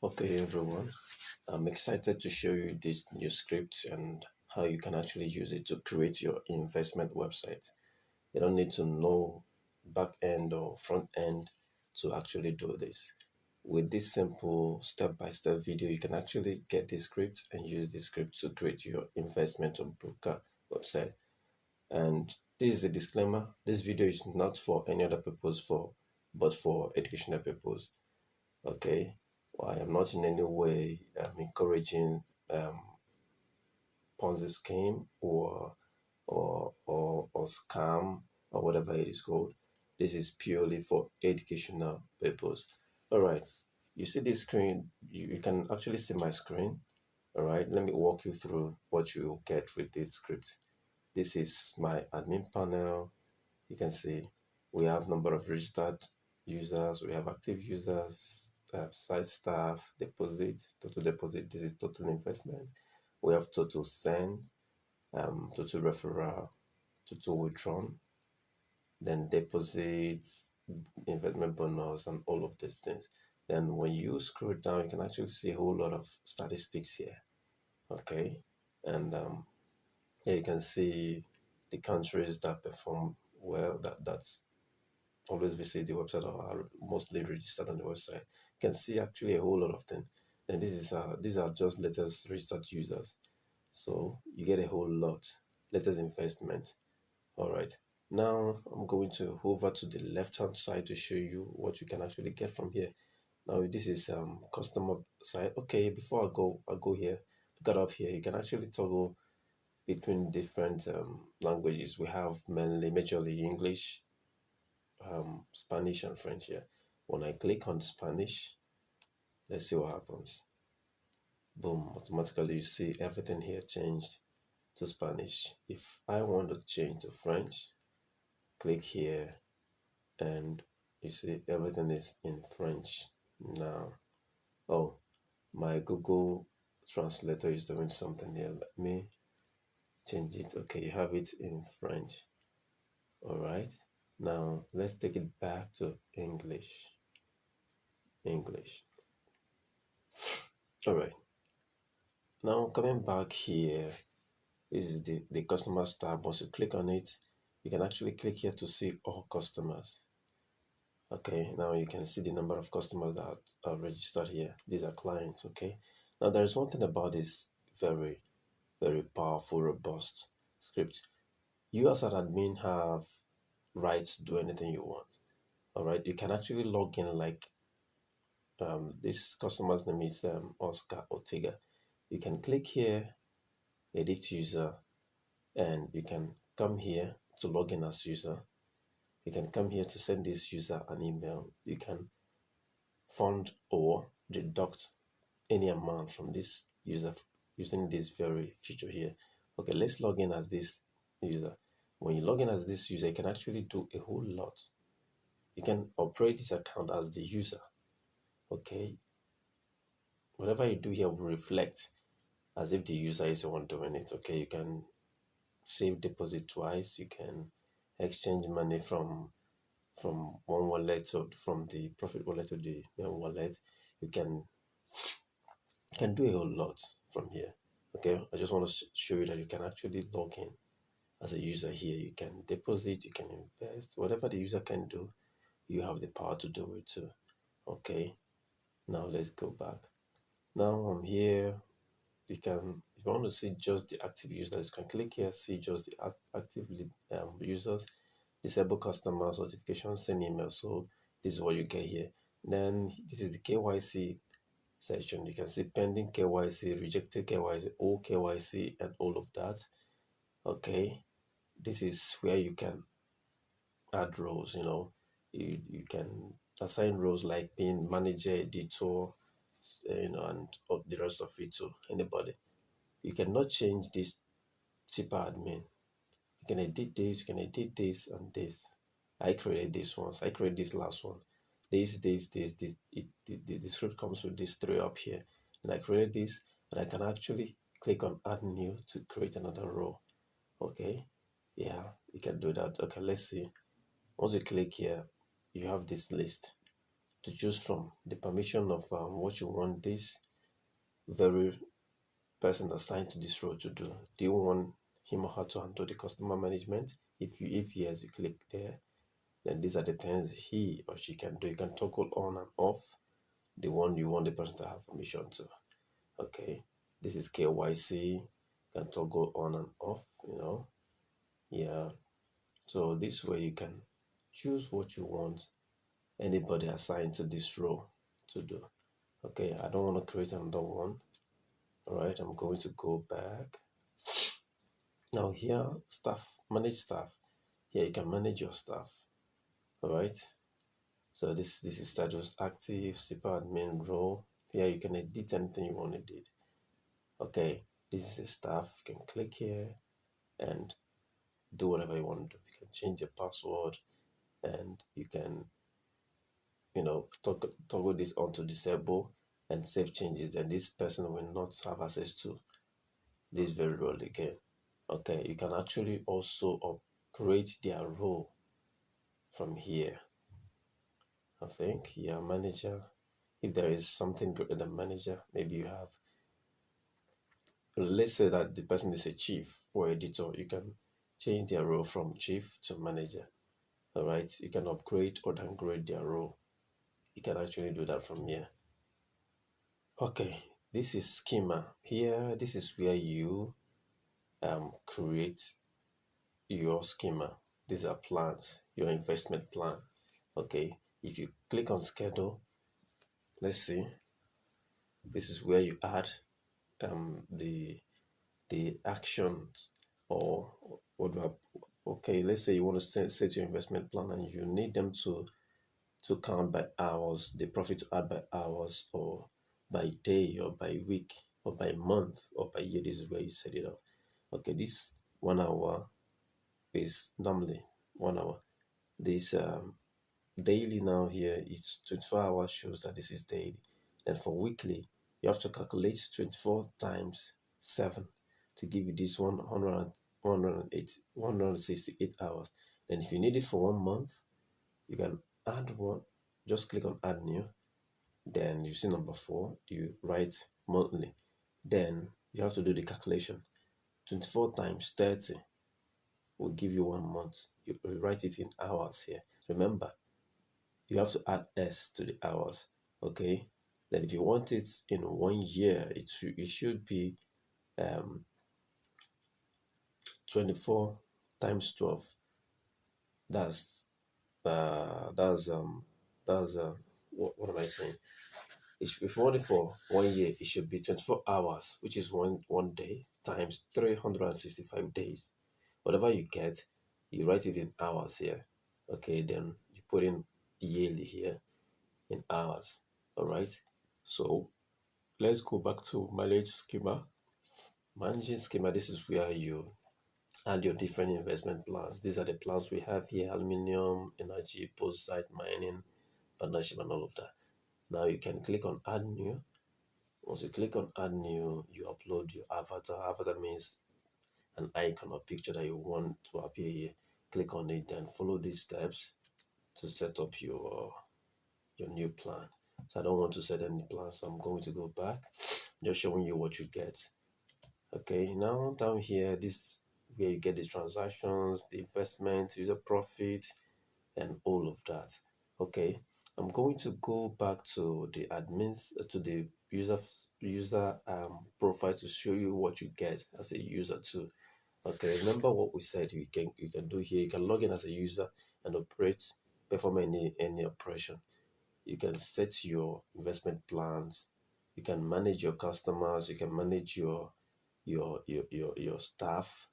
Okay, everyone, I'm excited to show you this new script and how you can actually use it to create your investment website. You don't need to know back end or front end to actually do this. With this simple step-by-step video, you can actually get this script and use this script to create your investment or broker website. And this is a disclaimer. This video is not for any other purpose but for educational purpose. Okay, well, I am not in any way encouraging um, Ponzi scheme or scam or whatever it is called. This is purely for educational purpose. All right, you see this screen. You can actually see my screen. All right, let me walk you through what you get with this script. This is my admin panel. You can see we have number of registered users, we have active users, site staff, deposit, total deposit. This is total investment. We have total send, total referral, total withdrawn, then deposits, investment bonus, and all of these things. Then when you scroll down, you can actually see a whole lot of statistics here. Okay, and here you can see the countries that perform well. That's always visit the website or are mostly registered on the website. You can see actually a whole lot of things. And these are just latest registered users. So you get a whole lot. Latest investment. All right. Now I'm going to over to the left hand side to show you what you can actually get from here. Now this is customer side. Okay, before I go here, look at up here. You can actually toggle between different languages. We have majorly English, Spanish and French here. When I click on Spanish, let's see what happens. Boom, automatically you see everything here changed to Spanish. If I want to change to French, click here and you see everything is in French now. Oh, my Google translator is doing something here. Let me change it. Okay, you have it in French. All right. Now let's take it back to English. English. All right. Now coming back here, this is the customers tab. Once you click on it, you can actually click here to see all customers. Okay, now you can see the number of customers that are registered here. These are clients. Okay, now there's one thing about this very, very powerful, robust script. You as an admin have rights to do anything you want. All right, you can actually log in like this customer's name is Oscar Ortega. You can click here, edit user, and you can come here to log in as user. You can come here to send this user an email. You can fund or deduct any amount from this user using this very feature here. Okay, let's log in as this user. When you log in as this user, you can actually do a whole lot. You can operate this account as the user. Okay, whatever you do here will reflect as if the user is the one doing it. Okay, you can save deposit twice. You can exchange money from one wallet to from the profit wallet to the main wallet. You can do a whole lot from here. Okay, I just want to show you that you can actually log in as a user here. You can deposit, you can invest, whatever the user can do, you have the power to do it too. Okay, now let's go back. Now I'm here. You can, if you want to see just the active users, you can click here, see just the active users, disable customers, notifications, send email. So this is what you get here. Then this is the KYC section. You can see pending KYC, rejected KYC, all KYC, and all of that. Okay, this is where you can add roles. You can assign roles like being manager, editor, and all the rest of it to anybody. You cannot change this super admin. You can edit this, you can edit this and this. I created this once. I created this last one. This. The script comes with these three up here. And I created this, and I can actually click on add new to create another row. Okay. Yeah, you can do that. Okay, let's see. Once you click here, you have this list. to choose from the permission of what you want this very person assigned to this role to do. Do you want him or her to handle the customer management? If yes, you click there. Then these are the things he or she can do. You can toggle on and off the one you want the person to have permission to. Okay, this is KYC. You can toggle on and off. Yeah. So this way you can choose what you want anybody assigned to this role to do. Okay, I don't want to create another one. All right, I'm going to go back. Now here, staff, manage staff. Here you can manage your staff. All right. So this is status active, super admin role. Here you can edit anything you want to edit. Okay, this is the staff. You can click here and do whatever you want to do. You can change the password and you can, toggle this on to disable and save changes. And this person will not have access to this very role again. Okay, you can actually also upgrade their role from here. I think, yeah, manager. If there is something greater than manager, maybe you have, let's say that the person is a chief or editor, you can change their role from chief to manager. All right, you can upgrade or downgrade their role. You can actually do that from here. Okay, this is schema. Here, this is where you create your schema. These are plans, your investment plan. Okay, if you click on schedule, let's see, this is where you add the actions or what do I, okay, let's say you want to set your investment plan and you need them to count by hours, the profit to add by hours or by day or by week or by month or by year. This is where you set it up. Okay, this 1 hour is normally 1 hour. This daily now here is 24 hours, shows that this is daily. Then for weekly, you have to calculate 24 times 7 to give you this 168 hours. Then if you need it for 1 month, you can add one, just click on add new. Then you see number 4, you write monthly. Then you have to do the calculation. 24 times 30 will give you 1 month. You write it in hours here. Remember, you have to add S to the hours. Okay. Then if you want it in 1 year, it should be 24 times 12. That's uh that's um that's what am I saying? If you want it for 1 year, it should be 24 hours, which is one day times 365 days. Whatever you get, you write it in hours here. Okay, then you put in yearly here in hours. All right. So let's go back to manage schema. Managing schema, this is where you add your different investment plans. These are the plans we have here: aluminium, energy, post site mining, partnership, and all of that. Now you can click on add new. Once you click on add new, you upload your avatar. Avatar means an icon or picture that you want to appear here. Click on it, then follow these steps to set up your new plan. So I don't want to set any plan, so I'm going to go back, just showing you what you get. Okay, now down here, this where you get the transactions, the investment, user profit, and all of that. Okay, I'm going to go back to the admins, to the user profile to show you what you get as a user too. Okay, remember what we said you can do here. You can log in as a user and operate, perform any operation. You can set your investment plans, you can manage your customers, you can manage your staff,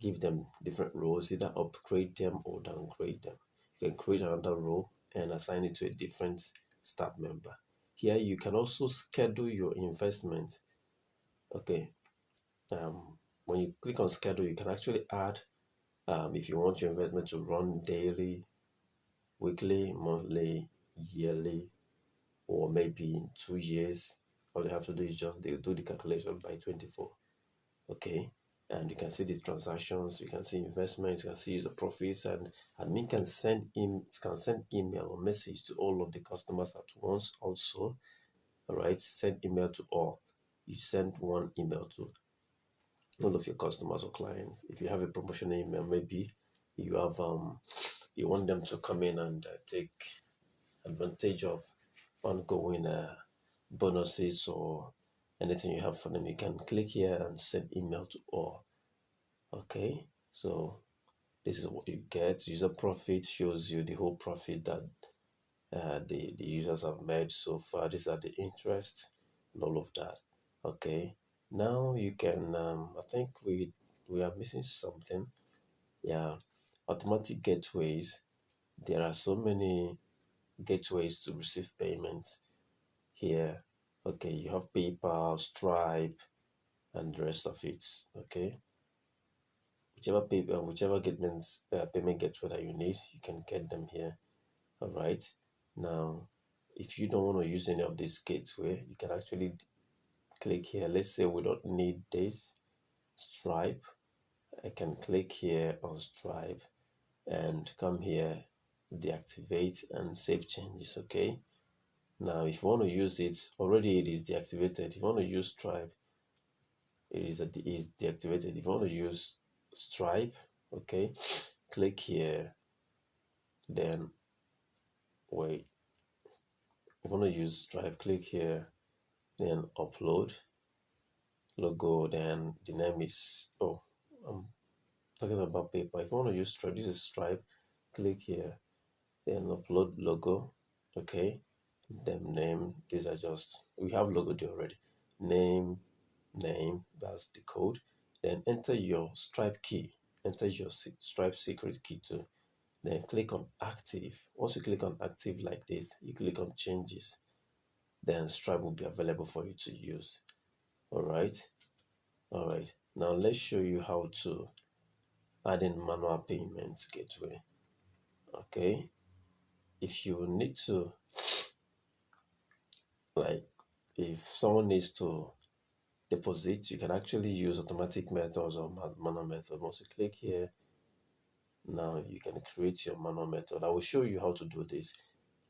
give them different roles, either upgrade them or downgrade them. You can create another role and assign it to a different staff member. Here you can also schedule your investment. Okay, when you click on schedule, you can actually add if you want your investment to run daily, weekly, monthly, yearly, or maybe in 2 years. All you have to do is just do the calculation by 24. Okay, and you can see the transactions, you can see investments, you can see the profits, and admin can send email or message to all of the customers at once also. All right, send email to all. You send one email to all of your customers or clients. If you have a promotional email, maybe you have you want them to come in and take advantage of ongoing bonuses or anything you have for them, you can click here and send email to all. Okay, so this is what you get. User profit shows you the whole profit that the users have made so far. These are the interests and all of that. Okay, now you can I think we are missing something. Yeah, automatic gateways. There are so many gateways to receive payments here. Okay, you have PayPal, Stripe, and the rest of it. Okay, whichever payment gateway that you need, you can get them here. All right. Now, if you don't want to use any of this gateway, you can actually click here. Let's say we don't need this Stripe. I can click here on Stripe and come here, deactivate and save changes. Okay. Now, if you want to use it, already it is deactivated. If you want to use Stripe, it is deactivated. If you want to use Stripe, okay, click here, then wait. If you want to use Stripe, click here, then upload logo, then the name is, oh, I'm talking about paper. If you want to use Stripe, this is Stripe, click here, then upload logo, okay, then name, these are just, we have logo there already, name, that's the code, then enter your Stripe key, enter your Stripe secret key too, then click on active. Once you click on active like this, you click on changes, then Stripe will be available for you to use. All right. All right. Now let's show you how to add in manual payments gateway. Okay. If you need to, like, if someone needs to deposit, you can actually use automatic methods or manual method. Once you click here, now you can create your manual method. I will show you how to do this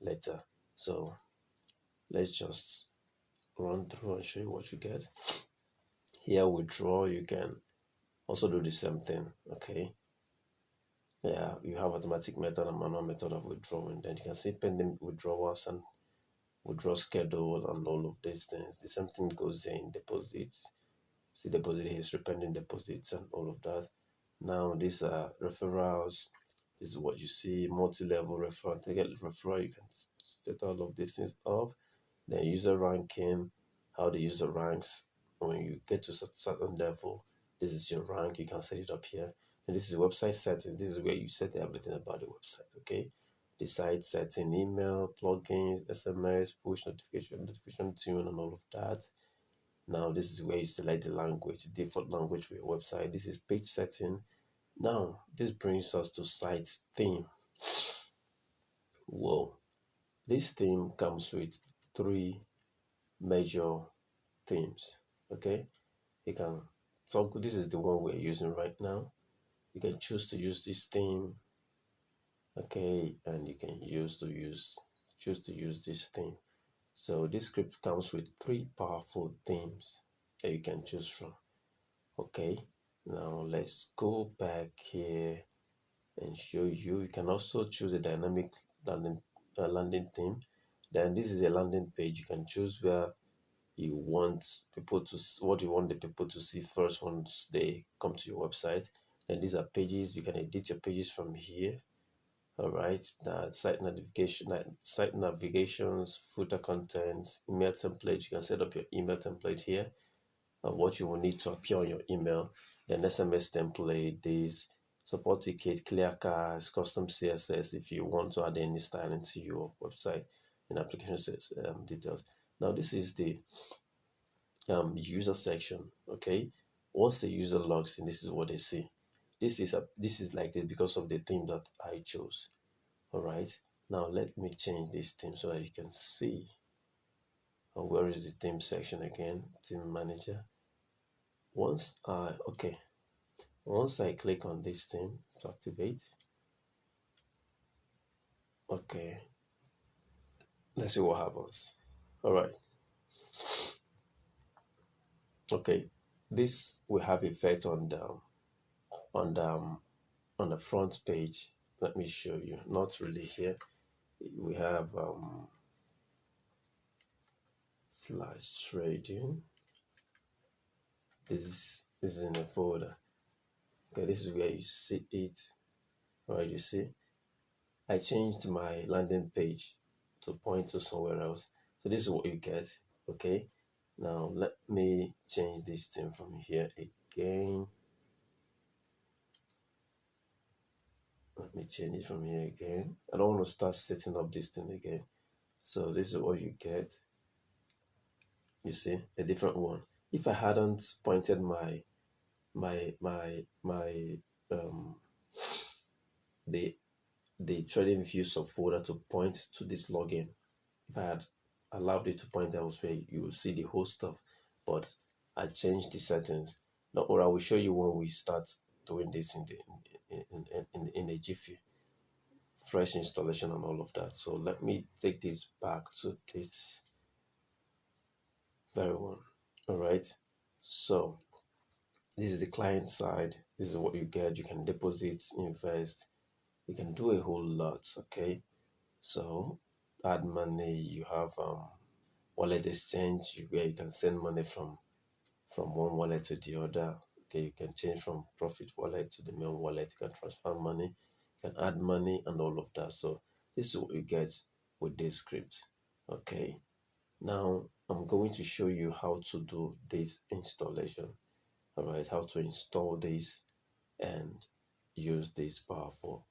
later. So let's just run through and show you what you get. Here, withdraw, you can also do the same thing. Okay. Yeah, you have automatic method and manual method of withdrawing. Then you can see pending withdrawals and withdraw schedule and all of these things. The same thing goes in deposits. See deposit history, pending deposits, and all of that. Now these are referrals. This is what you see, multi-level referral. To get referral, you can set all of these things up. Then user ranking, how the user ranks. When you get to a certain level, this is your rank. You can set it up here. And this is website settings. This is where you set everything about the website. Okay. The site setting, email, plugins, SMS, push notification tune, and all of that. Now this is where you select the language, the default language for your website. This is page setting. Now this brings us to site theme. Whoa. This theme comes with three major themes. Okay. You can talk. This is the one we're using right now. You can choose to use this theme. Okay, and you can choose to use this theme. So this script comes with three powerful themes that you can choose from. Okay, now let's go back here and show you. You can also choose a dynamic landing theme. Then this is a landing page. You can choose where you want people to what you want the people to see first once they come to your website. And these are pages. You can edit your pages from here. All right, site navigations, footer contents, email template. You can set up your email template here and what you will need to appear on your email. Then SMS template, this support ticket, clear cars, custom CSS if you want to add any style into your website and application details. Now this is the user section. Okay, once the user logs in, this is what they see. This is like this because of the theme that I chose. All right, now let me change this theme so that you can see. Where is the theme section again? Theme manager. Okay, Once I click on this thing to activate, okay, let's see what happens. All right, okay, this will have effect on the on the front page. Let me show you. Not really here. We have slash trading. This is in a folder. Okay, this is where you see it. All right, you see. I changed my landing page to point to somewhere else. So this is what you get. Okay. Now let me change this thing from here again. Let me change it from here again. I don't want to start setting up this thing again. So this is what you get. You see, a different one. If I hadn't pointed my um the the trading view subfolder to point to this login, if I had allowed it to point elsewhere, you will see the whole stuff. But I changed the settings. Not or I will show you when we start doing this in the in a jiffy, fresh installation and all of that. So let me take this back to this very one. All right. So this is the client side. This is what you get. You can deposit, invest. You can do a whole lot. Okay. So add money. You have wallet exchange where you can send money from one wallet to the other. Okay, you can change from profit wallet to the main wallet. You can transfer money, you can add money, and all of that. So this is what you get with this script. Okay, now I'm going to show you how to do this installation. All right, how to install this and use this powerful